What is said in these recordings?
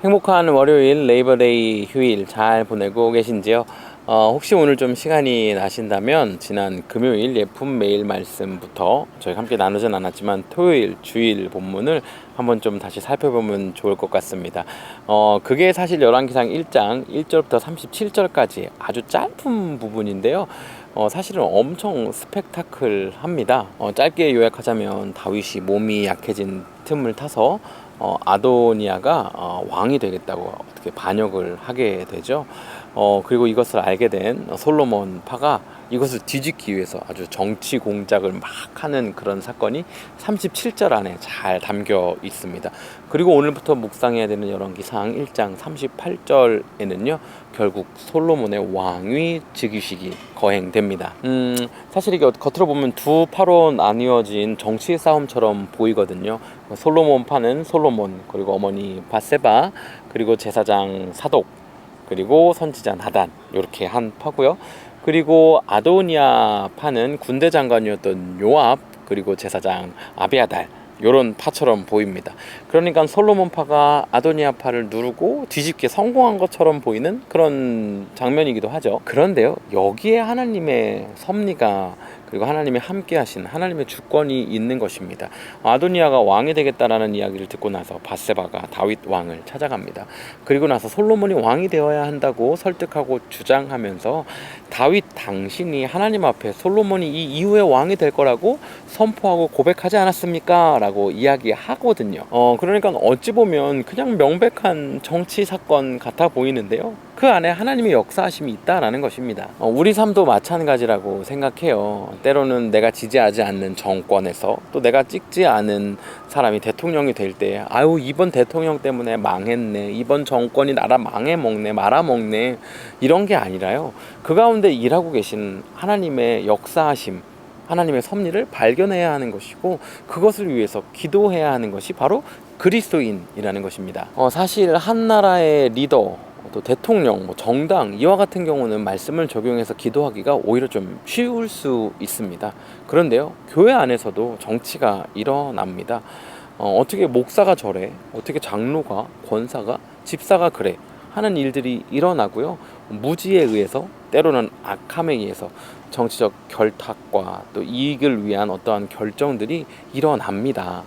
행복한 월요일 레이버데이 휴일 잘 보내고 계신지요? 혹시 오늘 좀 시간이 나신다면 지난 금요일 예품 메일 말씀부터 저희가 함께 나누진 않았지만 토요일 주일 본문을 한번 좀 다시 살펴보면 좋을 것 같습니다. 그게 사실 열왕기상 1장 1절부터 37절까지 아주 짧은 부분인데요. 사실은 엄청 스펙타클합니다. 짧게 요약하자면 다윗이 몸이 약해진 틈을 타서 아도니아가 왕이 되겠다고 어떻게 반역을 하게 되죠. 그리고 이것을 알게 된 솔로몬 파가 이것을 뒤집기 위해서 아주 정치 공작을 막 하는 그런 사건이 37절 안에 잘 담겨 있습니다. 그리고 오늘부터 묵상해야 되는 열왕기상 1장 38절에는요 결국 솔로몬의 왕위 즉위식이 거행됩니다. 사실 이게 겉으로 보면 두 파로 나뉘어진 정치 싸움처럼 보이거든요. 솔로몬 파는 솔로몬, 그리고 어머니 바세바, 그리고 제사장 사독, 그리고 선지자 나단, 이렇게 한 파고요. 그리고 아도니아 파는 군대 장관이었던 요압, 그리고 제사장 아비아달, 요런 파처럼 보입니다. 그러니까 솔로몬 파가 아도니아 파를 누르고 뒤집게 성공한 것처럼 보이는 그런 장면이기도 하죠. 그런데요, 여기에 하나님의 섭리가, 그리고 하나님의 함께 하신 하나님의 주권이 있는 것입니다. 아도니아가 왕이 되겠다라는 이야기를 듣고 나서 바세바가 다윗 왕을 찾아갑니다. 그리고 나서 솔로몬이 왕이 되어야 한다고 설득하고 주장하면서 다윗 당신이 하나님 앞에 솔로몬이 이 이후에 왕이 될 거라고 선포하고 고백하지 않았습니까? 라고 이야기하거든요. 그러니까 어찌 보면 그냥 명백한 정치 사건 같아 보이는데요, 그 안에 하나님의 역사하심이 있다라는 것입니다. 우리 삶도 마찬가지라고 생각해요. 때로는 내가 지지하지 않는 정권에서 또 내가 찍지 않은 사람이 대통령이 될 때, 아유 이번 대통령 때문에 망했네, 이번 정권이 나라 망해먹네, 말아먹네, 이런 게 아니라요, 그 가운데 일하고 계신 하나님의 역사하심, 하나님의 섭리를 발견해야 하는 것이고, 그것을 위해서 기도해야 하는 것이 바로 그리스도인이라는 것입니다. 사실 한 나라의 리더, 또 대통령, 정당, 이와 같은 경우는 말씀을 적용해서 기도하기가 오히려 좀 쉬울 수 있습니다. 그런데요, 교회 안에서도 정치가 일어납니다. 어떻게 목사가 저래, 어떻게 장로가, 권사가, 집사가 그래 하는 일들이 일어나고요, 무지에 의해서, 때로는 악함에 의해서 정치적 결탁과 또 이익을 위한 어떠한 결정들이 일어납니다.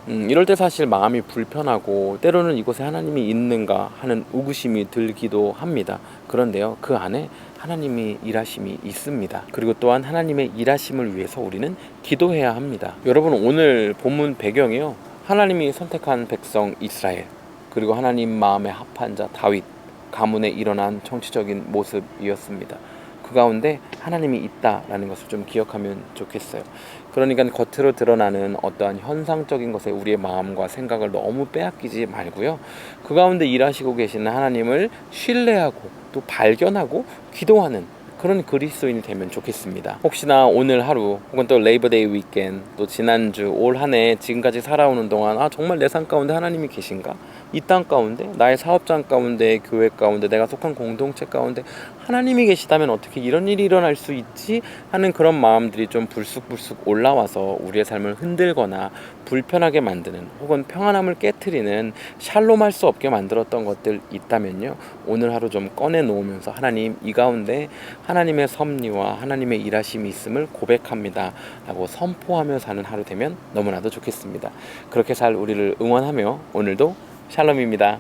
이럴 때 사실 마음이 불편하고, 때로는 이곳에 하나님이 있는가 하는 의구심이 들기도 합니다. 그런데요, 그 안에 하나님의 일하심이 있습니다. 그리고 또한 하나님의 일하심을 위해서 우리는 기도해야 합니다. 여러분, 오늘 본문 배경이요, 하나님이 선택한 백성 이스라엘, 그리고 하나님 마음에 합한 자 다윗 가문에 일어난 정치적인 모습이었습니다. 그 가운데 하나님이 있다라는 것을 좀 기억하면 좋겠어요. 그러니까 겉으로 드러나는 어떠한 현상적인 것에 우리의 마음과 생각을 너무 빼앗기지 말고요, 그 가운데 일하시고 계시는 하나님을 신뢰하고 또 발견하고 기도하는 그런 그리스도인이 되면 좋겠습니다. 혹시나 오늘 하루, 혹은 또 레이버데이 위켄드, 또 지난주, 올 한 해 지금까지 살아오는 동안 정말 내 삶 가운데 하나님이 계신가? 이 땅 가운데, 나의 사업장 가운데, 교회 가운데, 내가 속한 공동체 가운데 하나님이 계시다면 어떻게 이런 일이 일어날 수 있지? 하는 그런 마음들이 좀 불쑥불쑥 올라와서 우리의 삶을 흔들거나 불편하게 만드는, 혹은 평안함을 깨트리는, 샬롬할 수 없게 만들었던 것들 있다면요, 오늘 하루 좀 꺼내 놓으면서 하나님, 이 가운데 하나님의 섭리와 하나님의 일하심이 있음을 고백합니다 라고 선포하며 사는 하루 되면 너무나도 좋겠습니다. 그렇게 살 우리를 응원하며 오늘도 샬롬입니다.